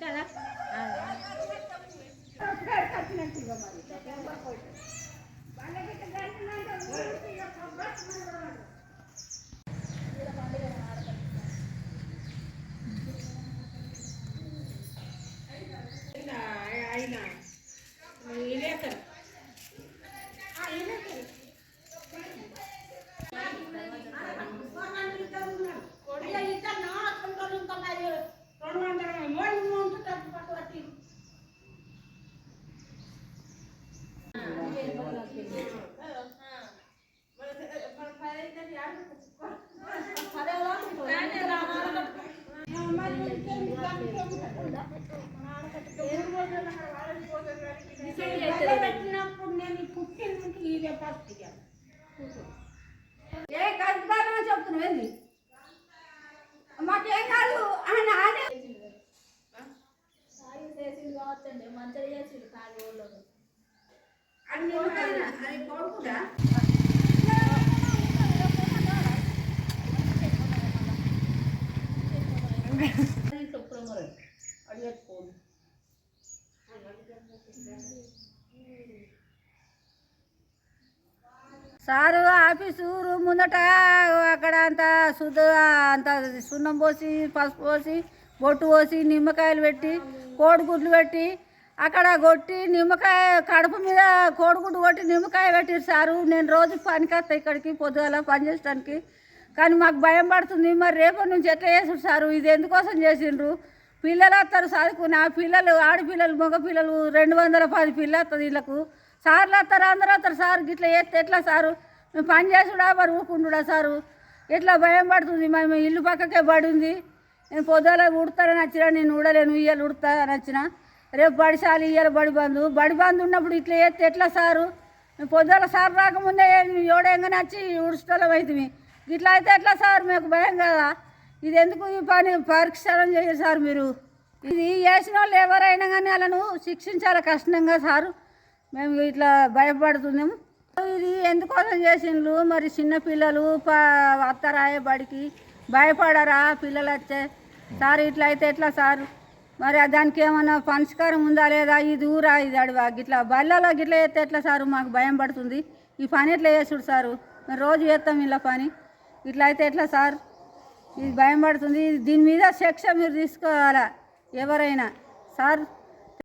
కదా పెట్టినప్పుడు నేను పుట్టింది ఇదే ఫస్ట్ ఏ కలుపుతానో చెప్తున్నావు మాకేం కాదు ఆయన ఆడే చేసింది కావచ్చండి మంచిగా చేసింది కాదు ఊళ్ళో అది కొడుకుడా అడిగేసుకోండి సారు ఆఫీసు రూమ్ ముందట అక్కడ అంత అంత సున్నం పోసి పసుపు పోసి బొట్టు పోసి నిమ్మకాయలు పెట్టి కోడిగుడ్లు పెట్టి అక్కడ కొట్టి నిమ్మకాయ కడుపు మీద కోడిగుడ్డు కొట్టి నిమ్మకాయ పెట్టిరు సారు. నేను రోజు పనికి వస్తాను ఇక్కడికి పొద్దుగల పని చేయడానికి, కానీ మాకు భయం పడుతుంది. మరి రేపటి నుంచి ఎట్లా చేసారు సారు? ఇది ఎందుకోసం చేసిండ్రు? పిల్లలు వస్తారు చదువుకుని, ఆ పిల్లలు ఆడపిల్లలు మగ పిల్లలు 210 పిల్లలు వస్తుంది వీళ్ళకు. సార్లు వస్తారు అందరూ వస్తారు సార్. గిట్లా చేస్తే ఎట్లా సారు? మేము పని చేసుడా మరి ఊకుండుడా సారు? ఎట్లా భయం పడుతుంది. మేము ఇల్లు పక్కకే బడి ఉంది. నేను పొద్దుల ఉడతానని వచ్చినా, నేను ఉడలేను, ఇయ్యాలి ఉడతానని వచ్చిన. రేపు బడిసాలి ఇయ్యాలి బడి బంద్ ఉన్నప్పుడు ఇట్లా చేస్తే ఎట్లా సారు? మేము పొద్దుల సార్ రాకముందే ఎవడేంగానే వచ్చి ఉడుచడం అవుతుంది. ఇట్లా అయితే ఎట్లా సార్? మీకు భయం కదా? ఇది ఎందుకు ఈ పని పరిష్కారం చేయరు సార్ మీరు? ఇది చేసిన వాళ్ళు ఎవరైనా కానీ వాళ్ళను శిక్షించాలి కష్టంగా సారు. మేము ఇట్లా భయపడుతున్నాము. ఇది ఎందుకోసం చేసిండ్రు మరి? చిన్నపిల్లలు వస్తారాయే బడికి, భయపడరా పిల్లలు వచ్చే సార్? ఇట్లా అయితే ఎట్లా సార్? మరి దానికి ఏమన్నా పరిష్కారం ఉందా లేదా? ఇది ఊరా ఇది అడవా? గిట్లా బళ్ళలో గిట్లా చేస్తే ఎట్లా సారు? మాకు భయం పడుతుంది. ఈ పని ఎట్లా చేసుడు సారు? మేము రోజు చేస్తాం ఇలా పని. ఇట్లా అయితే ఎట్లా సార్? ఇది భయం పడుతుంది. దీని మీద శిక్ష మీరు తీసుకోవాలా ఎవరైనా సార్.